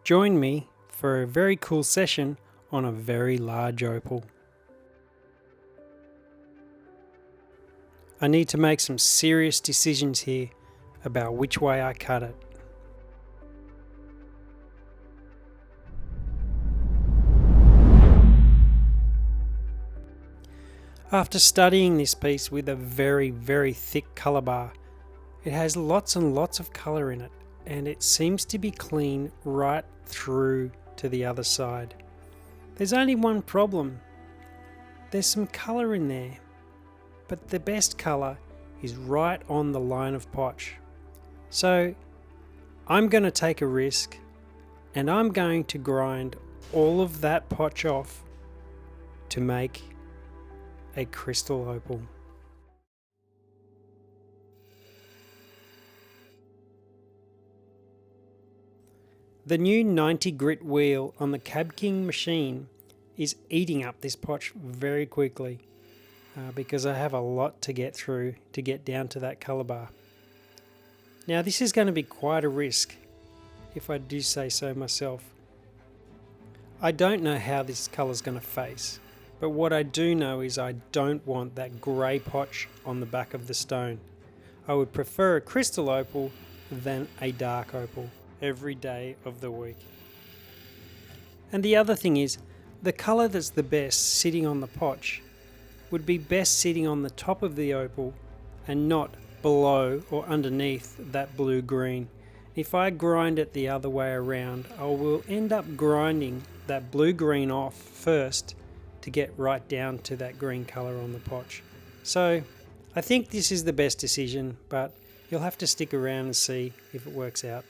Join me for a very cool session on a very large opal. I need to make some serious decisions here about which way I cut it. After studying this piece with a very, very thick colour bar, it has lots and lots of colour in it, and it seems to be clean right through to the other side. There's only one problem. There's some colour in there, but the best colour is right on the line of potch. So I'm going to take a risk, and I'm going to grind all of that potch off to make a crystal opal. The new 90 grit wheel on the Cab King machine is eating up this potch very quickly because I have a lot to get through to get down to that colour bar. Now this is going to be quite a risk, if I do say so myself. I don't know how this colour is going to face, but what I do know is I don't want that grey potch on the back of the stone. I would prefer a crystal opal than a dark opal every day of the week. And the other thing is, the colour that's the best sitting on the potch would be best sitting on the top of the opal and not below or underneath that blue-green. If I grind it the other way around, I will end up grinding that blue-green off first to get right down to that green colour on the potch. So I think this is the best decision, but you'll have to stick around and see if it works out.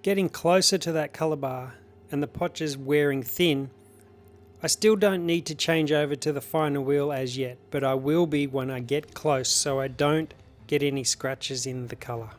Getting closer to that colour bar and the potch is wearing thin, I still don't need to change over to the finer wheel as yet, but I will be when I get close so I don't get any scratches in the colour.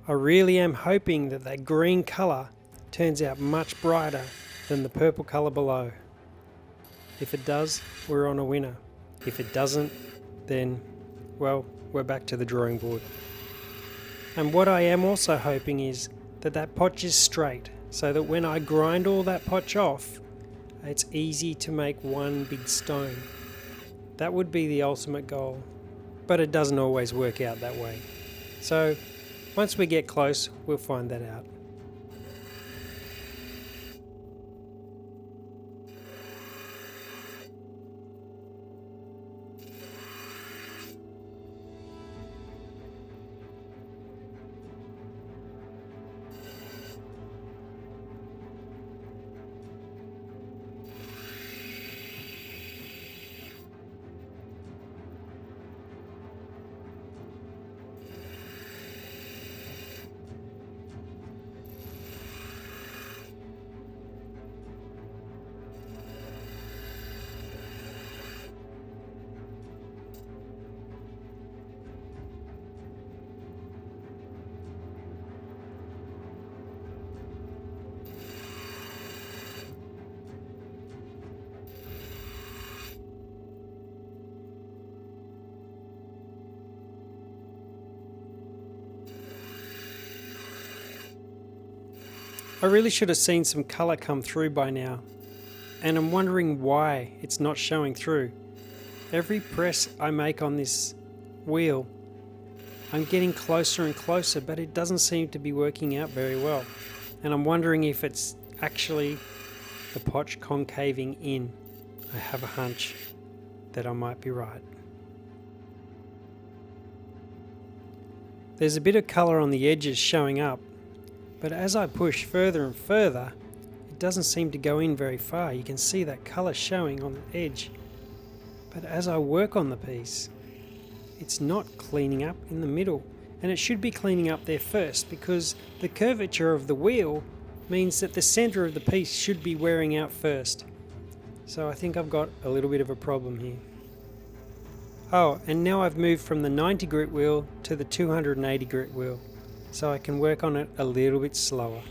I really am hoping that that green colour turns out much brighter than the purple colour below. If it does, we're on a winner. If it doesn't, then, well, we're back to the drawing board. And what I am also hoping is that that potch is straight, so that when I grind all that potch off, it's easy to make one big stone. That would be the ultimate goal, but it doesn't always work out that way. So once we get close, we'll find that out. I really should have seen some colour come through by now, and I'm wondering why it's not showing through. Every press I make on this wheel, I'm getting closer and closer, but it doesn't seem to be working out very well. And I'm wondering if it's actually the potch concaving in. I have a hunch that I might be right. There's a bit of colour on the edges showing up, but as I push further and further, it doesn't seem to go in very far. You can see that colour showing on the edge. But as I work on the piece, it's not cleaning up in the middle. And it should be cleaning up there first, because the curvature of the wheel means that the center of the piece should be wearing out first. So I think I've got a little bit of a problem here. Oh, and now I've moved from the 90 grit wheel to the 280 grit wheel, so I can work on it a little bit slower.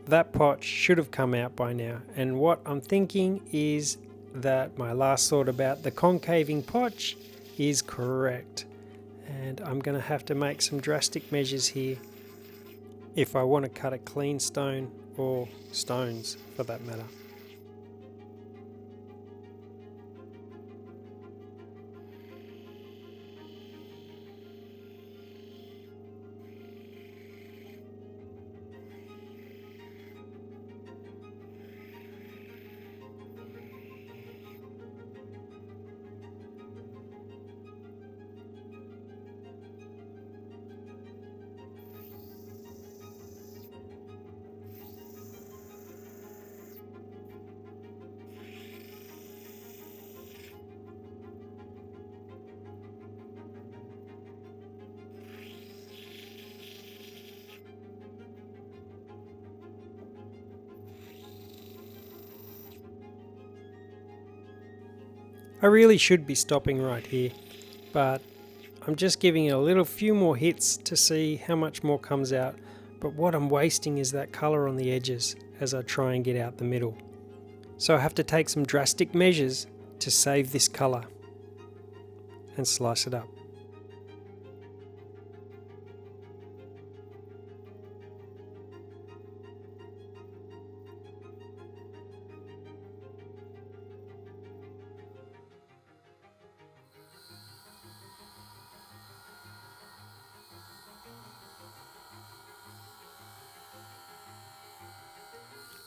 That pot should have come out by now, and what I'm thinking is that my last thought about the concaving potch is correct, and I'm going to have to make some drastic measures here if I want to cut a clean stone, or stones for that matter. I really should be stopping right here, but I'm just giving it a little few more hits to see how much more comes out, but what I'm wasting is that colour on the edges as I try and get out the middle. So I have to take some drastic measures to save this colour and slice it up.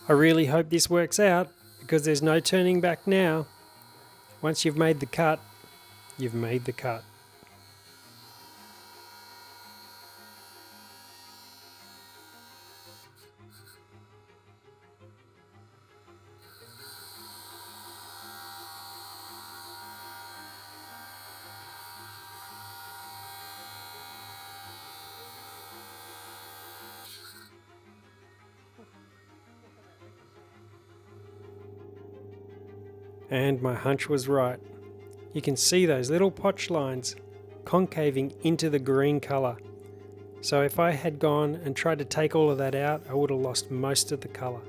I really hope this works out, because there's no turning back now. Once you've made the cut, you've made the cut. And my hunch was right. You can see those little potch lines concaving into the green colour. So if I had gone and tried to take all of that out, I would have lost most of the colour.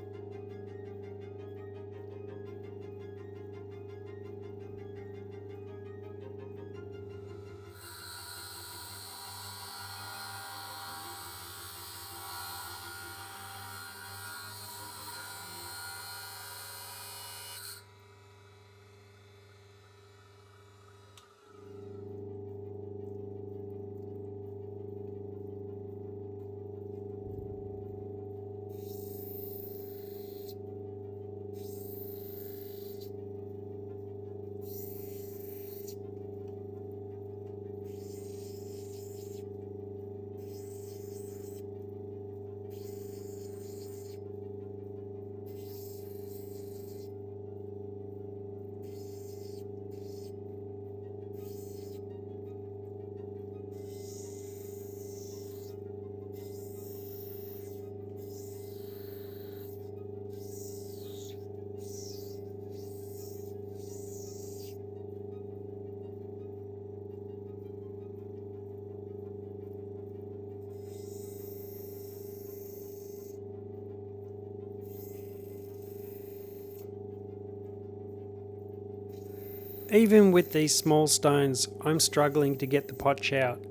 Even with these small stones, I'm struggling to get the potch out.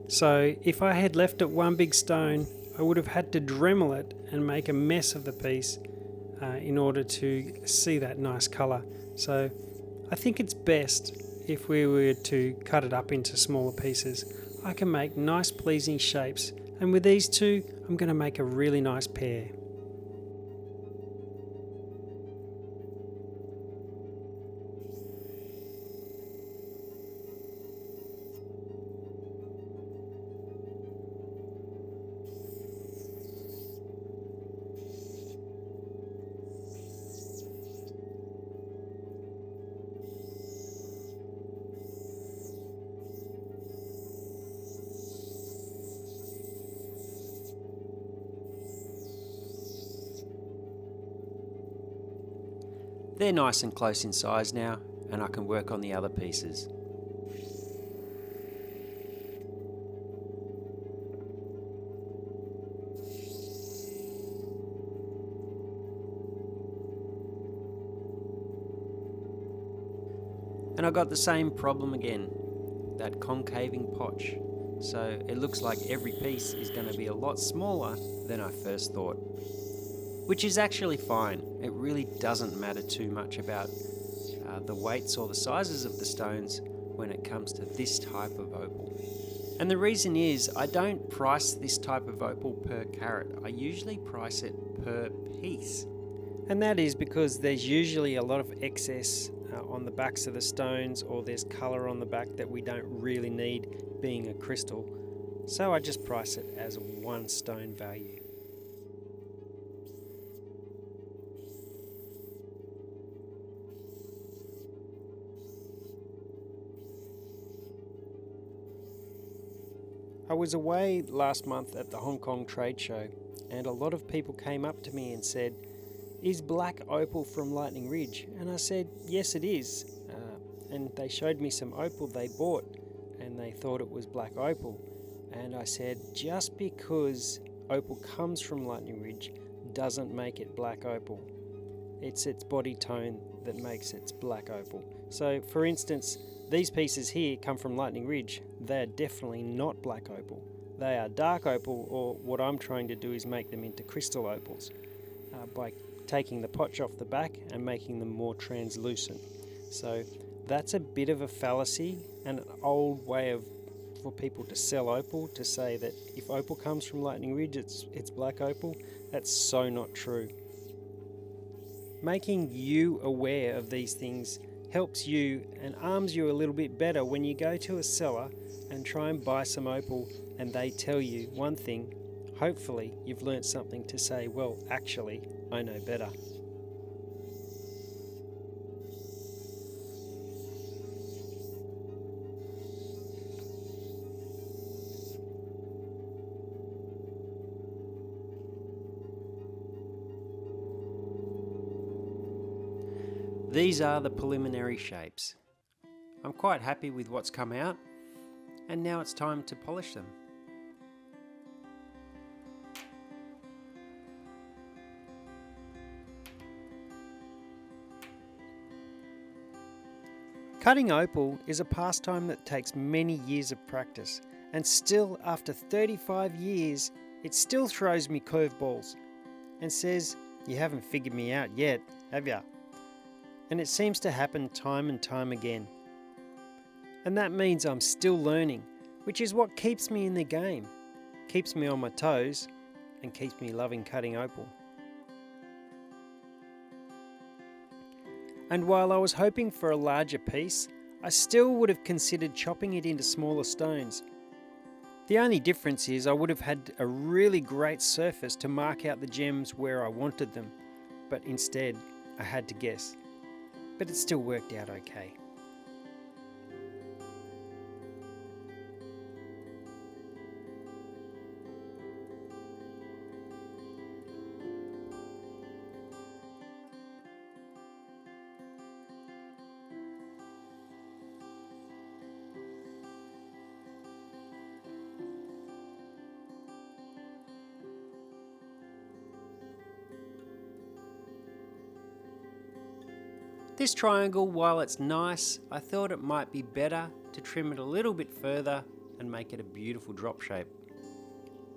So if I had left it one big stone, I would have had to Dremel it and make a mess of the piece in order to see that nice colour. So I think it's best if we were to cut it up into smaller pieces. I can make nice pleasing shapes, and with these two I'm going to make a really nice pair. They're nice and close in size now, and I can work on the other pieces. And I got the same problem again, that concaving potch. So it looks like every piece is going to be a lot smaller than I first thought. Which is actually fine. It really doesn't matter too much about the weights or the sizes of the stones when it comes to this type of opal. And the reason is I don't price this type of opal per carat. I usually price it per piece. And that is because there's usually a lot of excess on the backs of the stones, or there's colour on the back that we don't really need, being a crystal. So I just price it as one stone value. I was away last month at the Hong Kong trade show, and a lot of people came up to me and said, "Is black opal from Lightning Ridge?" And I said, "Yes, it is." And they showed me some opal they bought, and they thought it was black opal. And I said, just because opal comes from Lightning Ridge doesn't make it black opal. It's its body tone that makes it black opal. So, for instance, these pieces here come from Lightning Ridge. They are definitely not black opal. They are dark opal, or what I'm trying to do is make them into crystal opals by taking the potch off the back and making them more translucent. So that's a bit of a fallacy and an old way for people to sell opal, to say that if opal comes from Lightning Ridge, it's black opal. That's so not true. Making you aware of these things helps you and arms you a little bit better when you go to a seller and try and buy some opal and they tell you one thing. Hopefully you've learnt something to say, well, actually, I know better. These are the preliminary shapes. I'm quite happy with what's come out, and now it's time to polish them. Cutting opal is a pastime that takes many years of practice, and still after 35 years, it still throws me curveballs and says, "You haven't figured me out yet, have ya?" And it seems to happen time and time again. And that means I'm still learning, which is what keeps me in the game, keeps me on my toes, and keeps me loving cutting opal. And while I was hoping for a larger piece, I still would have considered chopping it into smaller stones. The only difference is I would have had a really great surface to mark out the gems where I wanted them, but instead I had to guess. But it still worked out okay. This triangle, while it's nice, I thought it might be better to trim it a little bit further and make it a beautiful drop shape.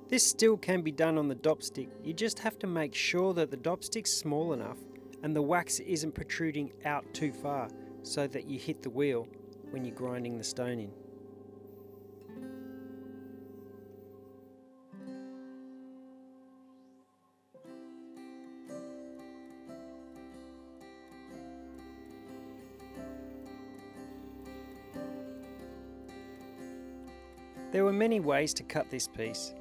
This still can be done on the dopstick. You just have to make sure that the dopstick's small enough and the wax isn't protruding out too far so that you hit the wheel when you're grinding the stone in. There were many ways to cut this piece,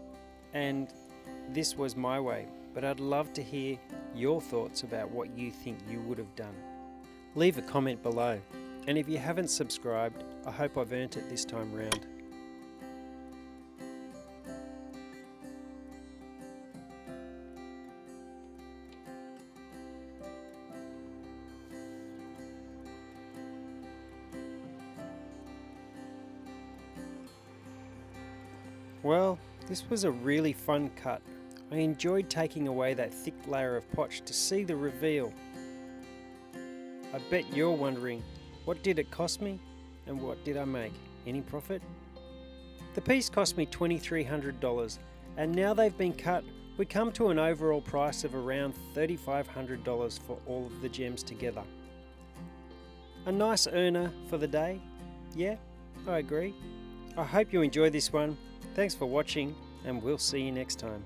and this was my way, but I'd love to hear your thoughts about what you think you would have done. Leave a comment below, and if you haven't subscribed, I hope I've earned it this time round. Well, this was a really fun cut. I enjoyed taking away that thick layer of potch to see the reveal. I bet you're wondering, what did it cost me and what did I make? Any profit? The piece cost me $2,300, and now they've been cut, we come to an overall price of around $3,500 for all of the gems together. A nice earner for the day? Yeah, I agree. I hope you enjoyed this one. Thanks for watching, and we'll see you next time.